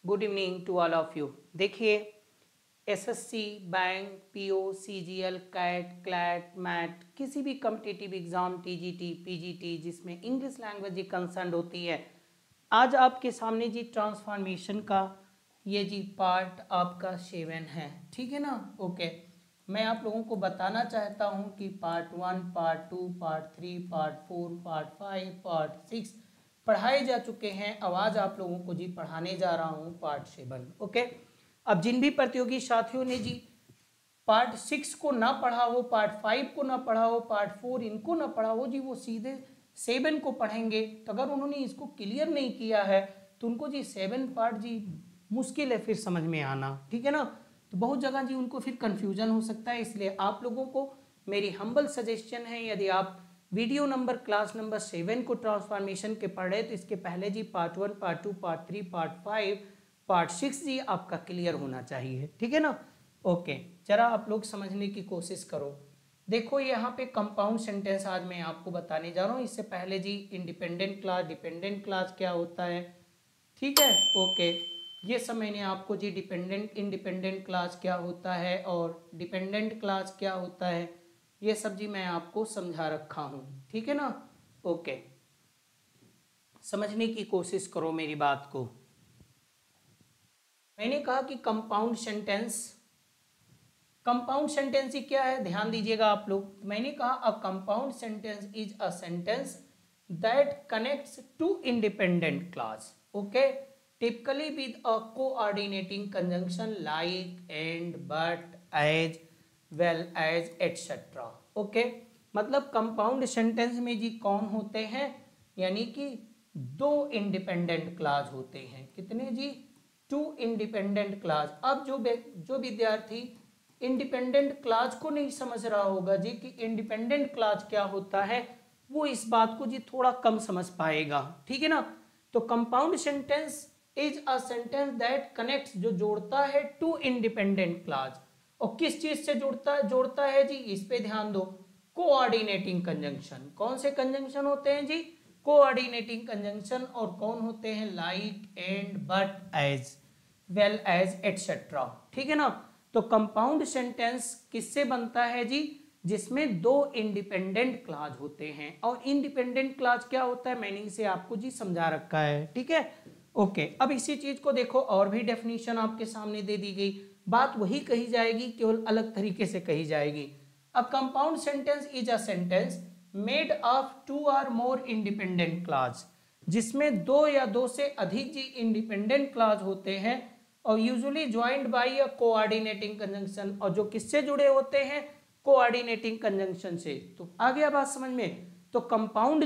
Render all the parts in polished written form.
Good evening to all of you. देखिए, SSC, bank, PO, CGL, CAT, CLAT, MAT, किसी भी competitive exam, TGT, PGT जिसमें English language ही concern होती है, आज आपके सामने जी ट्रांसफॉर्मेशन का ये जी पार्ट आपका 7 है। ठीक है ना। ओके, मैं आप लोगों को बताना चाहता हूँ कि part 1, part 2, part 3, part 4, part 5, part 6 पढ़ाए जा चुके हैं। अब आज आप लोगों को जी पढ़ाने जा रहा हूँ पार्ट 7। ओके, अब जिन भी प्रतियोगी साथियों ने जी पार्ट 6 को ना पढ़ा हो, पार्ट 5 को ना पढ़ा हो, पार्ट 4 इनको ना पढ़ा हो जी, वो सीधे 7 को पढ़ेंगे। तो अगर उन्होंने इसको क्लियर नहीं किया है तो उनको जी 7 पार्ट जी मुश्किल है फिर समझ में आना। ठीक है ना। तो बहुत जगह जी उनको फिर कंफ्यूजन हो सकता है, इसलिए आप लोगों को मेरी हम्बल सजेशन है, यदि आप वीडियो नंबर क्लास नंबर 7 को ट्रांसफॉर्मेशन के पढ़ रहे तो इसके पहले जी part 1, part 2, part 3, part 5, part 6 जी आपका क्लियर होना चाहिए। ठीक है ना। ओके, जरा आप लोग समझने की कोशिश करो। देखो यहाँ पे कंपाउंड सेंटेंस आज मैं आपको बताने जा रहा हूँ। इससे पहले जी इंडिपेंडेंट क्लास, डिपेंडेंट क्लास क्या होता है, ठीक है। ओके, ये सब मैंने आपको जी डिपेंडेंट इंडिपेंडेंट क्लास क्या होता है और डिपेंडेंट क्लास क्या होता है, ये सब जी मैं आपको समझा रखा हूँ। ठीक है ना। ओके, समझने की कोशिश करो मेरी बात को। मैंने कहा कि कंपाउंड सेंटेंस ही क्या है, ध्यान दीजिएगा आप लोग। मैंने कहा a compound sentence is a sentence that connects two independent clause, okay, typically with a coordinating conjunction like, and, but, as, well as, etcetera. Okay, मतलब कंपाउंड सेंटेंस में जी कौन होते हैं, यानी कि 2 इंडिपेंडेंट क्लास होते हैं। कितने जी? 2 इंडिपेंडेंट क्लास। अब जो विद्यार्थी इंडिपेंडेंट क्लास को नहीं समझ रहा होगा जी कि इंडिपेंडेंट क्लास क्या होता है, वो इस बात को जी थोड़ा कम समझ पाएगा। ठीक है ना। तो compound sentence is a sentence that connects, जो जोड़ता है 2 इंडिपेंडेंट क्लास। और किस चीज से जोड़ता है जी, इस पे ध्यान दो। Coordinating conjunction. कौन से कंजंक्शन होते हैं जी? Coordinating conjunction. और कौन होते हैं? Like, and, but, as, well as, etcetera. ठीक है ना। तो कंपाउंड सेंटेंस किससे बनता है जी? जिसमें 2 इंडिपेंडेंट क्लास होते हैं। और इंडिपेंडेंट क्लास क्या होता है मैंने इसे आपको जी समझा रखा है। ठीक है। ओके, अब इसी चीज को देखो, और भी डेफिनेशन आपके सामने दे दी गई, बात वही कही जाएगी, केवल अलग तरीके से कही जाएगी। अ compound sentence is a sentence made of 2 और मोर इंडिपेंडेंट क्लास, जिसमें 2 या 2 से अधिक जी इंडिपेंडेंट क्लास होते हैं, और यूजुअली ज्वाइंड बाय अ कोऑर्डिनेटिंग कंजंक्शन। और जो किससे जुड़े होते हैं? कोऑर्डिनेटिंग कंजंक्शन से। तो आ गया बात समझ में। तो कंपाउंड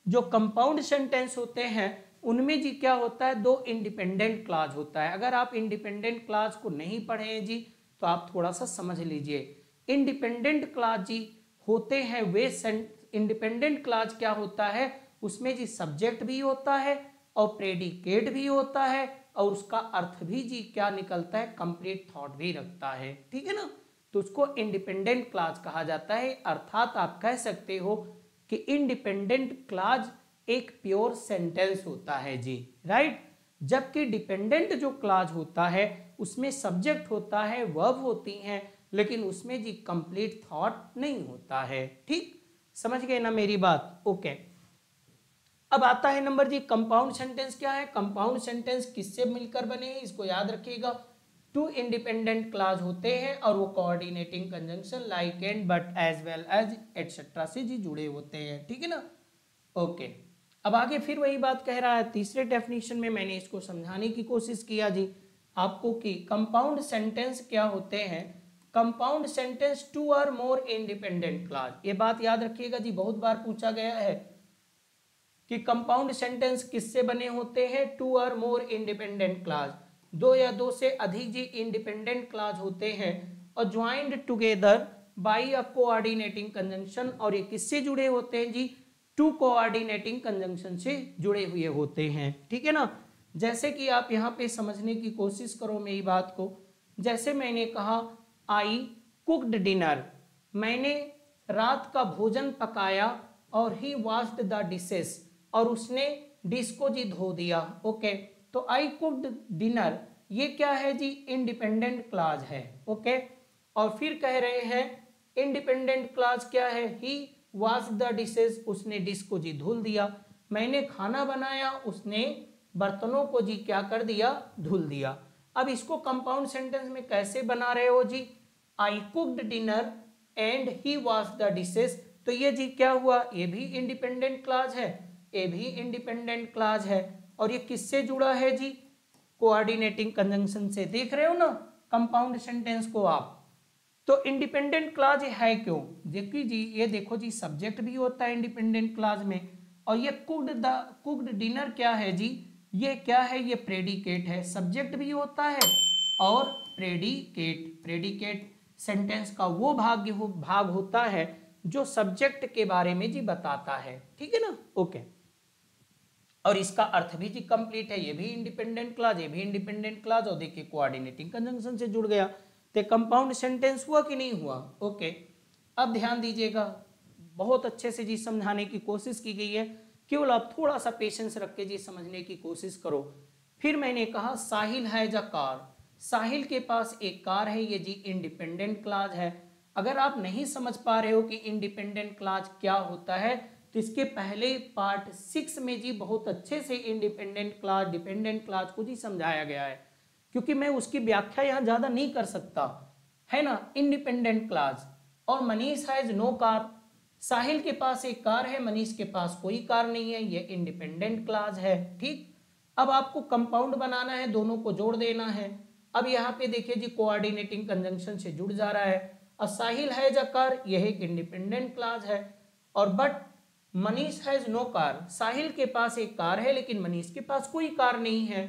जो कंपाउंड सेंटेंस होते हैं उनमें जी क्या होता है? 2 इंडिपेंडेंट क्लास होता है। अगर आप इंडिपेंडेंट क्लास को नहीं पढ़े हैं जी तो आप थोड़ा सा समझ लीजिए। इंडिपेंडेंट क्लास जी होते हैं वे इंडिपेंडेंट क्लास क्या होता है, उसमें जी सब्जेक्ट भी होता है और प्रेडिकेट भी होता है, और उसका अर्थ भी जी क्या निकलता है? कंप्लीट थॉट भी रखता है। ठीक है ना। तो उसको इंडिपेंडेंट क्लास कहा जाता है। अर्थात आप कह सकते हो कि इंडिपेंडेंट क्लास एक प्योर सेंटेंस होता है जी, राइट। जबकि डिपेंडेंट जो क्लास होता है उसमें सब्जेक्ट होता है, वर्ब होती हैं, लेकिन उसमें जी कंप्लीट थॉट नहीं होता है। ठीक, समझ गए ना मेरी बात। ओके, अब आता है नंबर जी कंपाउंड सेंटेंस क्या है। कंपाउंड सेंटेंस किससे मिलकर बने हैं, इसको याद रखिएगा। 2 इंडिपेंडेंट क्लास होते हैं और वो coordinating conjunction like, and, but, as, well as, etcetera से जी जुड़े होते हैं। ठीक है ना। ओके, अब आगे फिर वही बात कह रहा है। तीसरे डेफिनेशन में मैंने इसको समझाने की कोशिश किया जी आपको कि कंपाउंड सेंटेंस क्या होते हैं। कंपाउंड सेंटेंस 2 और मोर इंडिपेंडेंट क्लास। ये बात याद रखिएगा जी, बहुत बार पूछा गया है कि कंपाउंड सेंटेंस किससे बने होते हैं? 2 और मोर इंडिपेंडेंट क्लास, 2 या 2 से अधिक जी इंडिपेंडेंट क्लास होते हैं, और joined together by a coordinating conjunction. और ये किससे जुड़े होते हैं जी? 2 कोऑर्डिनेटिंग कंजंक्शन से जुड़े हुए होते हैं। ठीक है ना। जैसे कि आप यहाँ पे समझने की कोशिश करो मेरी बात को। जैसे मैंने कहा आई कुक्ड डिनर, मैंने रात का भोजन पकाया, और ही वॉश्ड द डिशेस, और उसने डिश को जी धो दिया। ओके, तो आई कुक्ड डिनर ये क्या है जी, इंडिपेंडेंट क्लॉज है। ओके, और फिर कह रहे हैं इंडिपेंडेंट क्लॉज क्या है, ही वॉश द डिशेज, उसने डिश को जी धुल दिया। मैंने खाना बनाया, उसने बर्तनों को जी क्या कर दिया, धुल दिया। अब इसको कंपाउंड सेंटेंस में कैसे बना रहे हो जी, I cooked dinner and he wash the dishes, तो ये जी क्या हुआ, ये भी इंडिपेंडेंट क्लॉज है, ये भी इंडिपेंडेंट क्लॉज है, और ये किससे जुड़ा है जी, कोऑर्डिनेटिंग कंजंक्शन से। देख रहे हो ना कंपाउंड सेंटेंस को आप, तो इंडिपेंडेंट क्लॉज है क्यों, देखिए जी, ये देखो जी सब्जेक्ट भी होता है इंडिपेंडेंट क्लॉज में, और ये कुक्ड डिनर क्या है जी, ये क्या है, ये प्रेडिकेट है, सब्जेक्ट भी होता है और प्रेडिकेट सेंटेंस का वो भाग होता है जो सब्जेक्ट के बारे में जी बताता है, ठीक है ना। ओके, और इसका अर्थ भी जी कंप्लीट है, ये भी इंडिपेंडेंट क्लॉज, ये भी इंडिपेंडेंट क्लॉज, और देखिए कोऑर्डिनेटिंग कंजंक्शन से जुड़ गया, तो कंपाउंड सेंटेंस हुआ कि नहीं हुआ। ओके, अब ध्यान दीजिएगा, बहुत अच्छे से जी समझाने की कोशिश की गई है, केवल आप थोड़ा सा पेशेंस रख के जी समझने की कोशिश करो। फिर मैंने कहा साहिल हैज अ कार, साहिल के पास एक कार है, ये जी इंडिपेंडेंट क्लॉज है। अगर आप नहीं समझ पा रहे हो कि इंडिपेंडेंट क्लॉज क्या होता है, तो इसके पहले पार्ट 6 में जी बहुत अच्छे से इंडिपेंडेंट क्लॉज डिपेंडेंट क्लॉज को जी समझाया गया है, क्योंकि मैं उसकी व्याख्या यहाँ ज्यादा नहीं कर सकता, है ना। इंडिपेंडेंट क्लॉज, और Manish has no car, Sahil के पास एक कार है, मनीष के पास कोई कार नहीं है, ये इंडिपेंडेंट क्लॉज है, ठीक। अब आपको कंपाउंड बनाना है, दोनों को जोड़ देना है। अब यहाँ पे देखिए जी कोऑर्डिनेटिंग कंजंक्शन से जुड़ जा रहा है, और साहिल हैज अ कार, यह एक इंडिपेंडेंट क्लॉज है, और but Manish has no car, Sahil के पास एक कार है लेकिन मनीष के पास कोई कार नहीं है।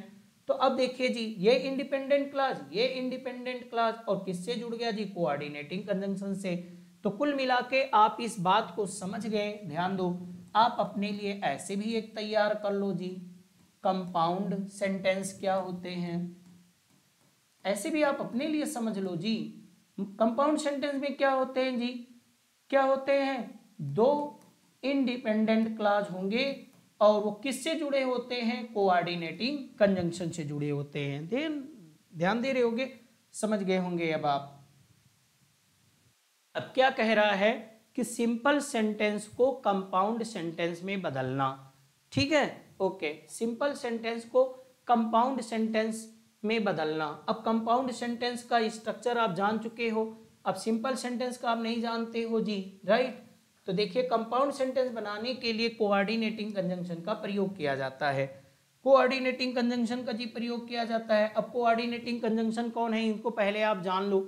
तो अब देखिए जी ये इंडिपेंडेंट क्लॉज, ये इंडिपेंडेंट क्लॉज, और किससे जुड़ गया जी, कोऑर्डिनेटिंग कंजंक्शन से। तो कुल मिला के आप इस बात को समझ गए, ध्यान दो, आप अपने लिए ऐसे भी एक तैयार कर लो जी, कंपाउंड सेंटेंस क्या होते हैं, ऐसे भी आप अपने लिए समझ लो जी। कंपाउंड सेंटेंस में क्या होते हैं जी, क्या होते हैं, दो इंडिपेंडेंट क्लॉज होंगे, और वो किससे जुड़े होते हैं, कोऑर्डिनेटिंग कंजंक्शन से जुड़े होते हैं। ध्यान दे रहे होंगे, समझ गए होंगे अब आप। अब क्या कह रहा है कि सिंपल सेंटेंस को कंपाउंड सेंटेंस में बदलना, ठीक है। ओके, सिंपल सेंटेंस को कंपाउंड सेंटेंस में बदलना। अब कंपाउंड सेंटेंस का स्ट्रक्चर आप जान चुके हो, अब सिंपल सेंटेंस का आप नहीं जानते हो जी, राइट। तो देखिए कंपाउंड सेंटेंस बनाने के लिए कोऑर्डिनेटिंग कंजंक्शन का प्रयोग किया जाता है, कोऑर्डिनेटिंग कंजंक्शन का जी प्रयोग किया जाता है। अब कोऑर्डिनेटिंग कंजंक्शन कौन है, इनको पहले आप जान लो,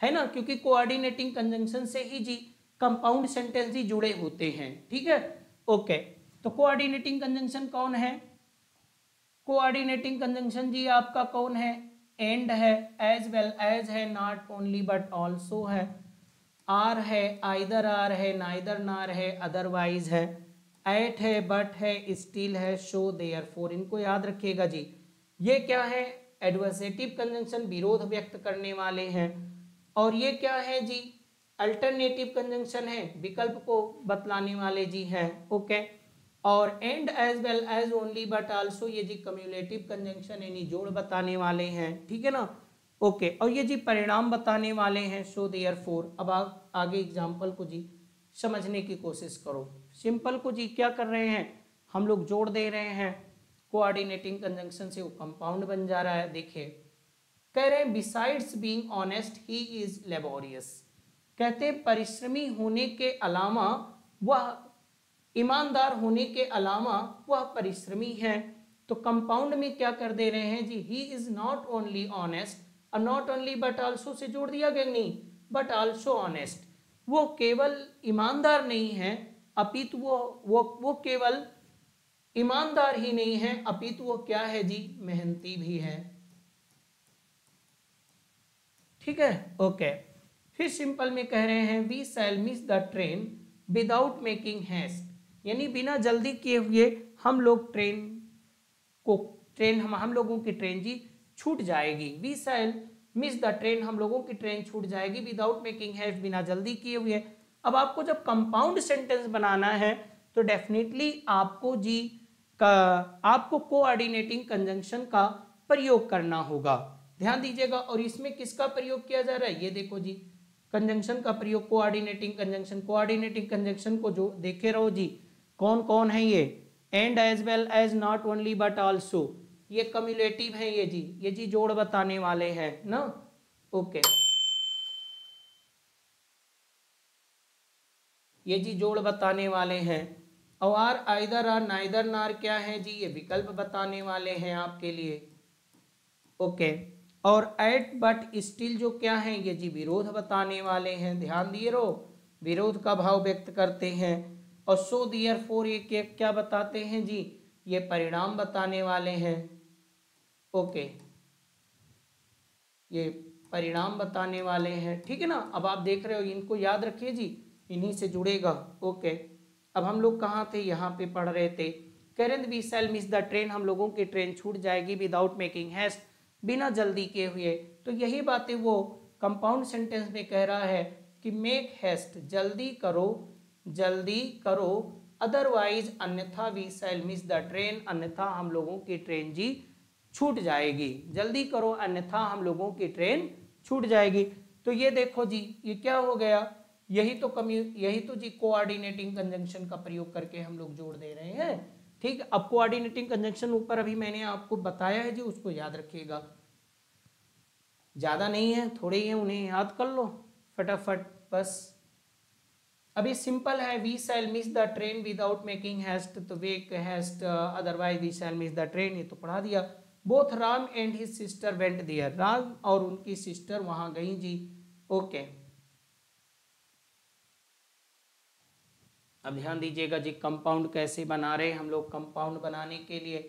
है ना, क्योंकि कोऑर्डिनेटिंग कंजंक्शन से ही जी कंपाउंड सेंटेंस ही जुड़े होते हैं, ठीक है। ओके, तो कोऑर्डिनेटिंग कंजंक्शन कौन है, कोऑर्डिनेटिंग कंजंक्शन जी आपका कौन है, एंड है, एज वेल एज है, नॉट ओनली बट ऑल्सो है, आर है, आइदर आर है, नाइदर नार है, अदरवाइज है, एट है, बट है, स्टिल है, शो, देयरफॉर। इनको याद रखिएगा जी। ये क्या है, एडवर्सेटिव कंजंक्शन, विरोध व्यक्त करने वाले हैं, और ये क्या है जी, अल्टरनेटिव कंजंक्शन है, विकल्प को बतलाने वाले जी हैं। ओके, और and as well as only but also, ये जी कम्युलेटिव कंजंक्शन यानी जोड़ बताने वाले हैं, ठीक है ना। ओके, और ये जी परिणाम बताने वाले हैं, सो देयरफॉर। अब आप आगे एग्जाम्पल को जी समझने की कोशिश करो। सिंपल को जी क्या कर रहे हैं, हम लोग जोड़ दे रहे हैं, कोऑर्डिनेटिंग कंजंक्शन से वो कंपाउंड बन जा रहा है। देखिए कह रहे हैं besides being honest he is laborious, कहते परिश्रमी होने के अलावा वह, ईमानदार होने के अलावा वह परिश्रमी है। तो कंपाउंड में क्या कर दे रहे हैं जी, he is not only honest, और नॉट ओनली बट आल्सो से जोड़ दिया गया, नहीं बट आल्सो ऑनेस्ट, वो केवल ईमानदार नहीं है अपितु वो केवल ईमानदार ही नहीं है अपितु वो क्या है जी, मेहनती भी है, ठीक है। ओके, फिर सिंपल में कह रहे हैं we shall miss the train without making haste, यानी बिना जल्दी किए हुए हम लोग हम लोगों की ट्रेन जी छूट जाएगी। We shall miss the train, हम लोगों की ट्रेन छूट जाएगी, विदाउट मेकिंग हैस्ट, बिना जल्दी किए हुए। अब आपको जब कंपाउंड सेंटेंस बनाना है तो डेफिनेटली आपको जी का आपको कोऑर्डिनेटिंग कंजंक्शन का प्रयोग करना होगा। ध्यान दीजिएगा। और इसमें किसका प्रयोग किया जा रहा है, ये देखो जी, कंजंक्शन का प्रयोग, कोऑर्डिनेटिंग कंजंक्शन। कोऑर्डिनेटिंग कंजंक्शन को जो देखे रहो जी, कौन कौन है ये, and as well as, not only but also, ये कम्युलेटिव है ये जी जोड़ बताने वाले हैं ना। ओके, ये जी जोड़ बताने वाले हैं। और आर, आइदर, आर, नाइदर, नार क्या है जी, ये विकल्प बताने वाले हैं आपके लिए। ओके, और एट, बट, स्टिल जो क्या है, ये जी विरोध बताने वाले हैं। ध्यान दिए रहो, विरोध का भाव व्यक्त करते हैं। और सो, दियर, फोर, ये क्या बताते हैं जी, ये परिणाम बताने वाले हैं। ओके, ये परिणाम बताने वाले हैं, ठीक है ना। अब आप देख रहे हो, इनको याद रखिए जी, इन्हीं से जुड़ेगा। ओके, अब हम लोग कहाँ थे, यहाँ पे पढ़ रहे थे। Current we shall miss the train, हम लोगों की ट्रेन छूट जाएगी, विदाउट मेकिंग हैस्ट, बिना जल्दी किए हुए। तो यही बातें वो कंपाउंड सेंटेंस में कह रहा है कि मेक हैस्ट, जल्दी करो, अदरवाइज, अन्यथा, we shall miss the train, अन्यथा हम लोगों की ट्रेन जी छूट जाएगी। जल्दी करो अन्यथा हम लोगों की ट्रेन छूट जाएगी। तो ये देखो जी, ये क्या हो गया, यही तो जी कोऑर्डिनेटिंग कंजंक्शन का प्रयोग करके हम लोग जोड़ दे रहे हैं। ठीक, अब कोऑर्डिनेटिंग कंजंक्शन ऊपर अभी मैंने आपको बताया है जी, उसको याद रखिएगा। ज्यादा नहीं है, थोड़े ही है, उन्हें याद कर लो फटाफट बस। अभी सिंपल है, we shall miss the train without making haste, तो make haste, otherwise we shall miss the train, ये तो पढ़ा दिया। Both Ram and his sister went there, Ram और उनकी सिस्टर वहां गई जी। ओके, अब ध्यान दीजिएगा जी, कंपाउंड कैसे बना रहे हैं हम लोग। कंपाउंड बनाने के लिए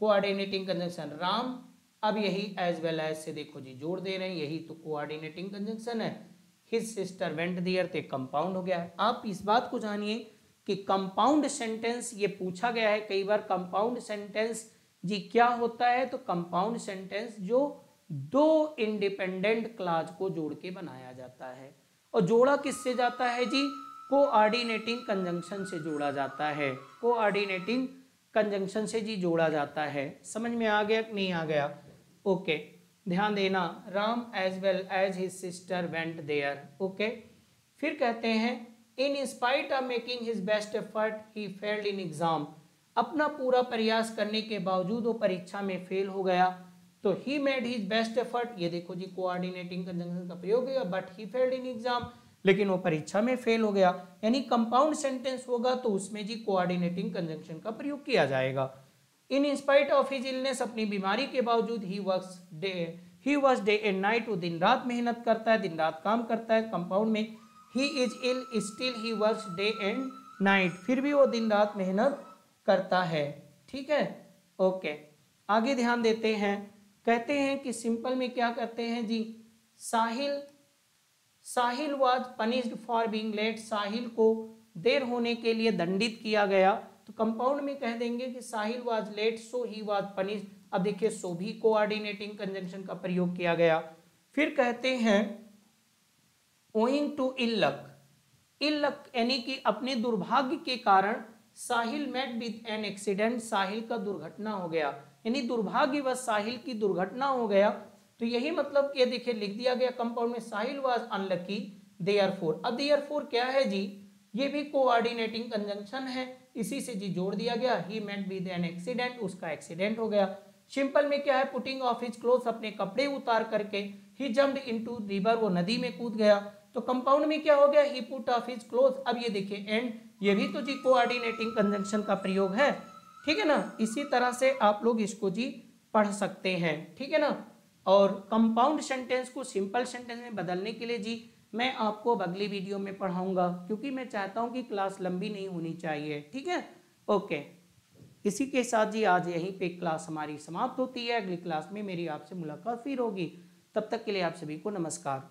कोऑर्डिनेटिंग कंजंक्शन राम, अब यही एज वेल एज से देखो जी जोड़ दे रहे हैं, यही तो कोऑर्डिनेटिंग कंजंक्शन है। हिज सिस्टर वेंट देयर, ते कंपाउंड हो गया है। आप इस बात को जानिए कि कंपाउंड सेंटेंस ये पूछा गया है कई बार, कंपाउंड सेंटेंस जी क्या होता है। तो कंपाउंड सेंटेंस जो दो इंडिपेंडेंट क्लॉज को जोड़ के बनाया जाता है। और जोड़ा किससे जाता है जी, कोऑर्डिनेटिंग कंजंक्शन से जोड़ा जाता है। कोऑर्डिनेटिंग कंजंक्शन से जी जोड़ा जाता है। समझ में आ गया कि नहीं आ गया। ओके, ध्यान देना, Ram as well as his sister went there. Okay, फिर कहते हैं in spite of making his best effort he failed in exam, अपना पूरा प्रयास करने के बावजूद वो परीक्षा में फेल हो गया। तो he made his best effort, ये देखो जी कोऑर्डिनेटिंग कंजंक्शन का प्रयोग है, but he failed in exam, लेकिन वो परीक्षा में फेल हो गया। यानी कंपाउंड सेंटेंस होगा तो उसमें जी कोऑर्डिनेटिंग कंजंक्शन का प्रयोग किया जाएगा। इन स्पाइट ऑफ हिज इलनेस, अपनी बीमारी के बावजूद, ही वर्क्स डे एंड नाइट, वो दिन रात मेहनत करता है, दिन रात काम करता है। कंपाउंड में he is ill, still he works day and night, फिर भी वो दिन रात मेहनत करता है। ठीक है, ओके, आगे ध्यान देते हैं। कहते हैं कि सिंपल में क्या कहते हैं जी, Sahil was punished for being late, Sahil को देर होने के लिए दंडित किया गया। तो कंपाउंड में कह देंगे कि Sahil was late so he was punished. अब देखिए, सो भी कोऑर्डिनेटिंग कंजंक्शन का प्रयोग किया गया। फिर कहते हैं owing to ill luck, ill luck यानी कि अपने दुर्भाग्य के कारण, Sahil met with an accident, Sahil का दुर्घटना हो गया। यानी दुर्भाग्यवश साहिल की दुर्घटना हो गया। तो यही मतलब ये देखिए लिख दिया गया कंपाउंड में, साहिल वाज अनलकी देयरफॉर। अब देयरफॉर क्या है जी, ये भी कोऑर्डिनेटिंग कंजंक्शन है, इसी से जी जोड़ दिया गया। He met with an accident, उसका एक्सीडेंट हो गया। सिंपल में क्या है, पुटिंग ऑफ हिज क्लोथ, अपने कपड़े उतार करके, ही जम्प्ड इनटू रिवर, वो नदी में कूद गया। तो कंपाउंड में क्या हो गया, ही पुट ऑफ हिज क्लोथ। अब ये देखिए एंड, ये भी तो जी कोऑर्डिनेटिंग कंजंक्शन का प्रयोग है। ठीक है ना, इसी तरह से आप लोग इसको जी पढ़ सकते हैं। ठीक है ना। और कंपाउंड सेंटेंस को सिंपल सेंटेंस में बदलने के लिए जी मैं आपको अब अगली वीडियो में पढ़ाऊंगा, क्योंकि मैं चाहता हूं कि क्लास लंबी नहीं होनी चाहिए। ठीक है, ओके, इसी के साथ जी आज यहीं पे क्लास हमारी समाप्त होती है। अगली क्लास में मेरी आपसे मुलाकात फिर होगी। तब तक के लिए आप सभी को नमस्कार।